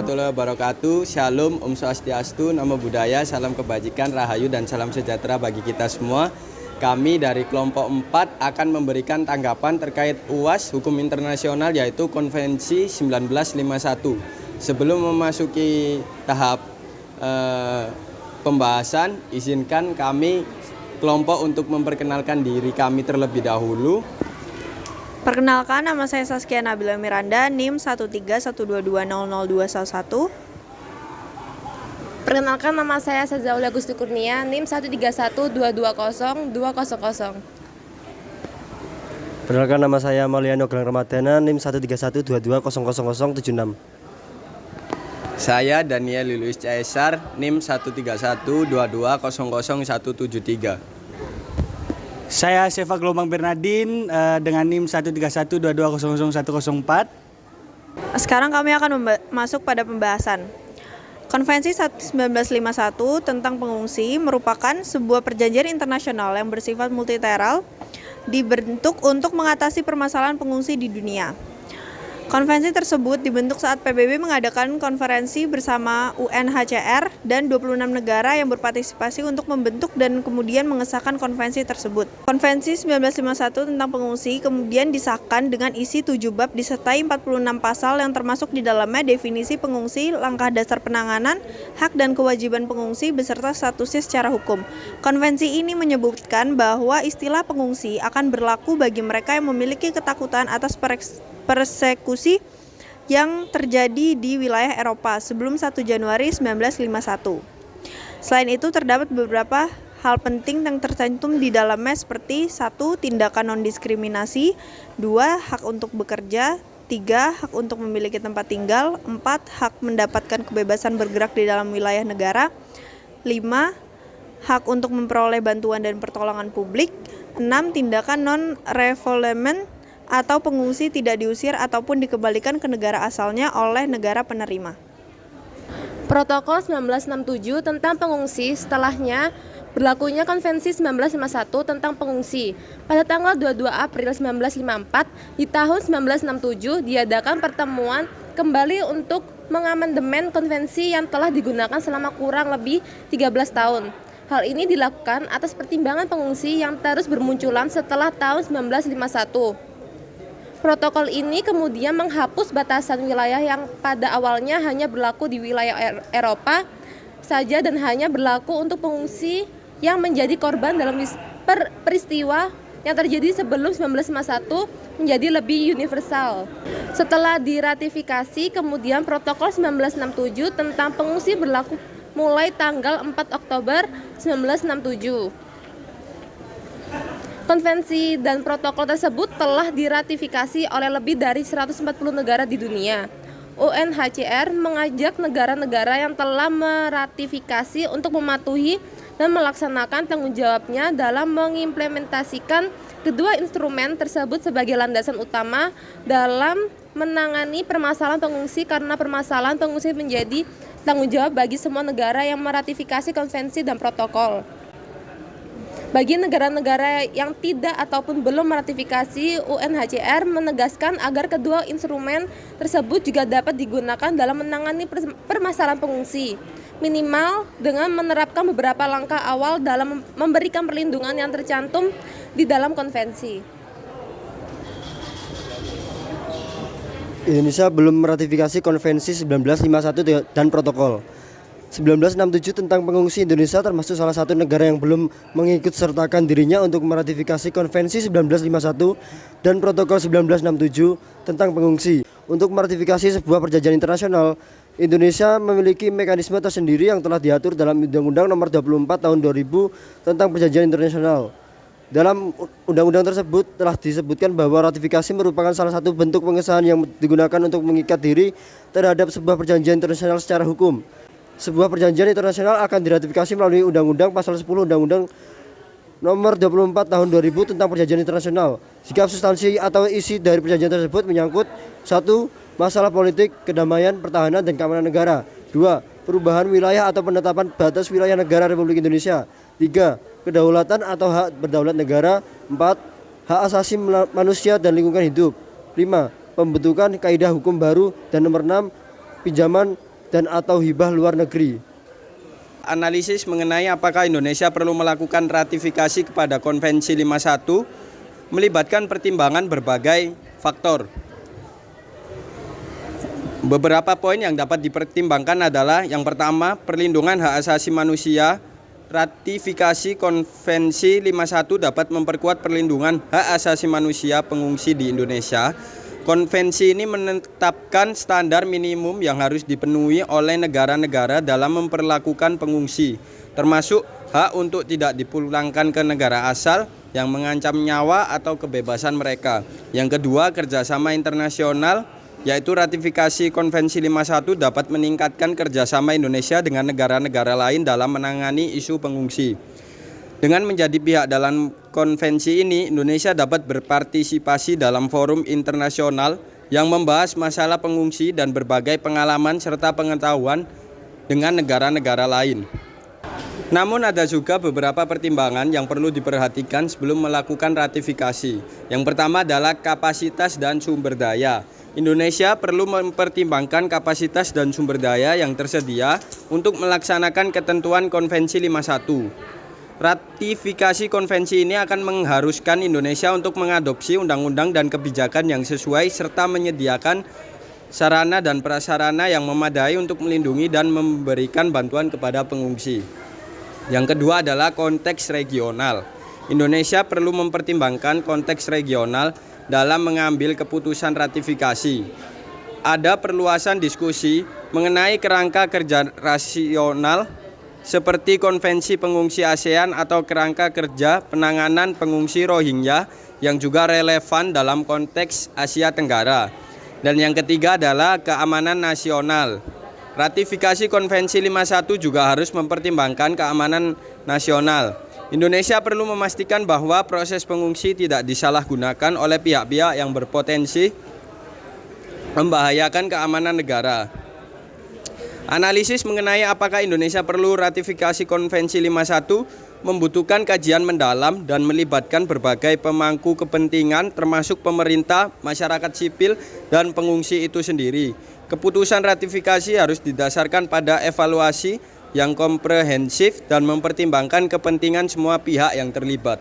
warahmatullahi wabarakatuh. Shalom, Om Swastiastu, Namo Buddhaya, salam kebajikan, rahayu, dan salam sejahtera bagi kita semua. Kami dari kelompok 4 akan memberikan tanggapan terkait UAS Hukum Internasional yaitu Konvensi 1951. Sebelum memasuki tahap pembahasan, izinkan kami kelompok untuk memperkenalkan diri kami terlebih dahulu. Perkenalkan, nama saya Saskia Nabila Miranda, NIM 131220021. Perkenalkan, nama saya Sazaul Agusti Kurnia, NIM 131220200. Perkenalkan, nama saya Maliano Gelang Ramadana, NIM 13122000076. Saya Daniel Liluis Caesar, NIM 13122000173. Saya Seva Gelombang Bernardin dengan NIM 13122000104. Sekarang kami akan masuk pada pembahasan. Konvensi 1951 tentang pengungsi merupakan sebuah perjanjian internasional yang bersifat multilateral dibentuk untuk mengatasi permasalahan pengungsi di dunia. Konvensi tersebut dibentuk saat PBB mengadakan konferensi bersama UNHCR dan 26 negara yang berpartisipasi untuk membentuk dan kemudian mengesahkan konvensi tersebut. Konvensi 1951 tentang pengungsi kemudian disahkan dengan isi 7 bab disertai 46 pasal yang termasuk di dalamnya definisi pengungsi, langkah dasar penanganan, hak dan kewajiban pengungsi beserta statusnya secara hukum. Konvensi ini menyebutkan bahwa istilah pengungsi akan berlaku bagi mereka yang memiliki ketakutan atas persekusi yang terjadi di wilayah Eropa sebelum 1 Januari 1951. Selain itu, terdapat beberapa hal penting yang tercantum di dalamnya seperti 1. Tindakan non-diskriminasi, 2. Hak untuk bekerja, 3. Hak untuk memiliki tempat tinggal, 4. Hak mendapatkan kebebasan bergerak di dalam wilayah negara, 5. Hak untuk memperoleh bantuan dan pertolongan publik, 6. Tindakan non-refoulement atau pengungsi tidak diusir ataupun dikembalikan ke negara asalnya oleh negara penerima. Protokol 1967 tentang pengungsi, setelahnya berlakunya Konvensi 1951 tentang pengungsi. Pada tanggal 22 April 1954, di tahun 1967 diadakan pertemuan kembali untuk mengamandemen konvensi yang telah digunakan selama kurang lebih 13 tahun. Hal ini dilakukan atas pertimbangan pengungsi yang terus bermunculan setelah tahun 1951. Protokol ini kemudian menghapus batasan wilayah yang pada awalnya hanya berlaku di wilayah Eropa saja dan hanya berlaku untuk pengungsi yang menjadi korban dalam peristiwa yang terjadi sebelum 1951 menjadi lebih universal. Setelah diratifikasi, kemudian Protokol 1967 tentang pengungsi berlaku mulai tanggal 4 Oktober 1967. Konvensi dan protokol tersebut telah diratifikasi oleh lebih dari 140 negara di dunia. UNHCR mengajak negara-negara yang telah meratifikasi untuk mematuhi dan melaksanakan tanggung jawabnya dalam mengimplementasikan kedua instrumen tersebut sebagai landasan utama dalam menangani permasalahan pengungsi, karena permasalahan pengungsi menjadi tanggung jawab bagi semua negara yang meratifikasi konvensi dan protokol. Bagi negara-negara yang tidak ataupun belum meratifikasi, UNHCR menegaskan agar kedua instrumen tersebut juga dapat digunakan dalam menangani permasalahan pengungsi, minimal dengan menerapkan beberapa langkah awal dalam memberikan perlindungan yang tercantum di dalam konvensi. Indonesia belum meratifikasi Konvensi 1951 dan Protokol 1967 tentang pengungsi. Indonesia termasuk salah satu negara yang belum mengikutsertakan dirinya untuk meratifikasi Konvensi 1951 dan Protokol 1967 tentang pengungsi. Untuk meratifikasi sebuah perjanjian internasional, Indonesia memiliki mekanisme tersendiri yang telah diatur dalam Undang-Undang Nomor 24 Tahun 2000 tentang Perjanjian Internasional. Dalam undang-undang tersebut telah disebutkan bahwa ratifikasi merupakan salah satu bentuk pengesahan yang digunakan untuk mengikat diri terhadap sebuah perjanjian internasional secara hukum. Sebuah perjanjian internasional akan diratifikasi melalui Undang-Undang Pasal 10 Undang-Undang Nomor 24 Tahun 2000 tentang Perjanjian Internasional. Jika substansi atau isi dari perjanjian tersebut menyangkut 1. Masalah politik, kedamaian, pertahanan, dan keamanan negara. 2. Perubahan wilayah atau penetapan batas wilayah negara Republik Indonesia. 3. Kedaulatan atau hak berdaulat negara. 4. Hak asasi manusia dan lingkungan hidup. 5. Pembentukan kaidah hukum baru. Dan nomor 6. Pinjaman dan atau hibah luar negeri. Analisis mengenai apakah Indonesia perlu melakukan ratifikasi kepada Konvensi 51 melibatkan pertimbangan berbagai faktor. Beberapa poin yang dapat dipertimbangkan adalah yang pertama, perlindungan hak asasi manusia. Ratifikasi Konvensi 51 dapat memperkuat perlindungan hak asasi manusia pengungsi di Indonesia. Konvensi ini menetapkan standar minimum yang harus dipenuhi oleh negara-negara dalam memperlakukan pengungsi, termasuk hak untuk tidak dipulangkan ke negara asal yang mengancam nyawa atau kebebasan mereka. Yang kedua, kerjasama internasional, yaitu ratifikasi Konvensi 51 dapat meningkatkan kerjasama Indonesia dengan negara-negara lain dalam menangani isu pengungsi. Dengan menjadi pihak dalam konvensi ini, Indonesia dapat berpartisipasi dalam forum internasional yang membahas masalah pengungsi dan berbagai pengalaman serta pengetahuan dengan negara-negara lain. Namun ada juga beberapa pertimbangan yang perlu diperhatikan sebelum melakukan ratifikasi. Yang pertama adalah kapasitas dan sumber daya. Indonesia perlu mempertimbangkan kapasitas dan sumber daya yang tersedia untuk melaksanakan ketentuan Konvensi 51. Ratifikasi konvensi ini akan mengharuskan Indonesia untuk mengadopsi undang-undang dan kebijakan yang sesuai serta menyediakan sarana dan prasarana yang memadai untuk melindungi dan memberikan bantuan kepada pengungsi. Yang kedua adalah konteks regional. Indonesia perlu mempertimbangkan konteks regional dalam mengambil keputusan ratifikasi. Ada perluasan diskusi mengenai kerangka kerja rasional seperti Konvensi Pengungsi ASEAN atau kerangka kerja penanganan pengungsi Rohingya yang juga relevan dalam konteks Asia Tenggara. Dan yang ketiga adalah keamanan nasional. Ratifikasi Konvensi 51 juga harus mempertimbangkan keamanan nasional. Indonesia perlu memastikan bahwa proses pengungsi tidak disalahgunakan oleh pihak-pihak yang berpotensi membahayakan keamanan negara. Analisis mengenai apakah Indonesia perlu ratifikasi Konvensi 51 membutuhkan kajian mendalam dan melibatkan berbagai pemangku kepentingan termasuk pemerintah, masyarakat sipil, dan pengungsi itu sendiri. Keputusan ratifikasi harus didasarkan pada evaluasi yang komprehensif dan mempertimbangkan kepentingan semua pihak yang terlibat.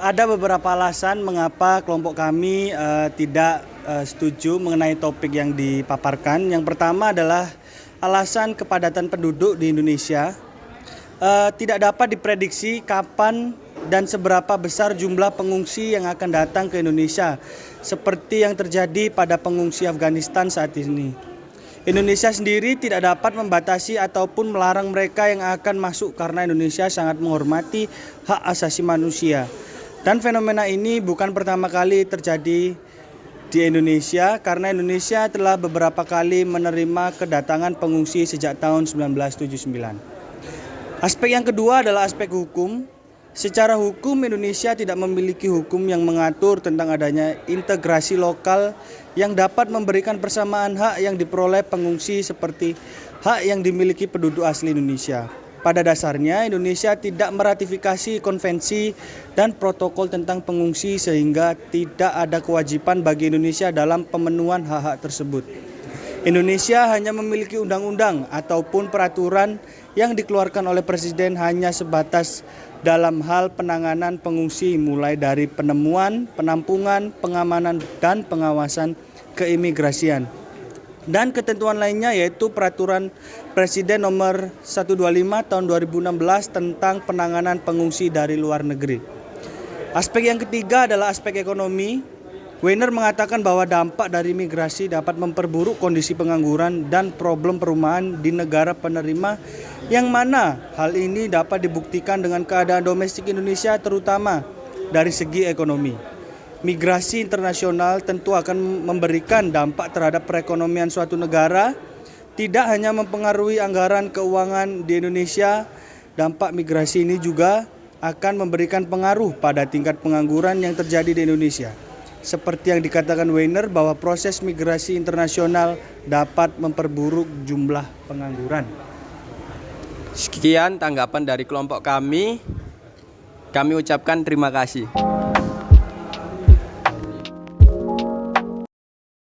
Ada beberapa alasan mengapa kelompok kami tidak setuju mengenai topik yang dipaparkan. Yang pertama adalah alasan kepadatan penduduk di Indonesia. Tidak dapat diprediksi kapan dan seberapa besar jumlah pengungsi yang akan datang ke Indonesia, seperti yang terjadi pada pengungsi Afghanistan saat ini. Indonesia sendiri tidak dapat membatasi ataupun melarang mereka yang akan masuk karena Indonesia sangat menghormati hak asasi manusia. Dan fenomena ini bukan pertama kali terjadi di Indonesia karena Indonesia telah beberapa kali menerima kedatangan pengungsi sejak tahun 1979. Aspek yang kedua adalah aspek hukum. Secara hukum Indonesia tidak memiliki hukum yang mengatur tentang adanya integrasi lokal yang dapat memberikan persamaan hak yang diperoleh pengungsi seperti hak yang dimiliki penduduk asli Indonesia. Pada dasarnya Indonesia tidak meratifikasi konvensi dan protokol tentang pengungsi sehingga tidak ada kewajiban bagi Indonesia dalam pemenuhan hak-hak tersebut. Indonesia hanya memiliki undang-undang ataupun peraturan yang dikeluarkan oleh Presiden hanya sebatas dalam hal penanganan pengungsi mulai dari penemuan, penampungan, pengamanan, dan pengawasan keimigrasian. Dan ketentuan lainnya yaitu Peraturan Presiden Nomor 125 Tahun 2016 tentang penanganan pengungsi dari luar negeri. Aspek yang ketiga adalah aspek ekonomi. Weiner mengatakan bahwa dampak dari migrasi dapat memperburuk kondisi pengangguran dan problem perumahan di negara penerima, yang mana hal ini dapat dibuktikan dengan keadaan domestik Indonesia terutama dari segi ekonomi. Migrasi internasional tentu akan memberikan dampak terhadap perekonomian suatu negara, tidak hanya mempengaruhi anggaran keuangan di Indonesia. Dampak migrasi ini juga akan memberikan pengaruh pada tingkat pengangguran yang terjadi di Indonesia. Seperti yang dikatakan Weiner bahwa proses migrasi internasional dapat memperburuk jumlah pengangguran. Sekian tanggapan dari kelompok kami. Kami ucapkan terima kasih.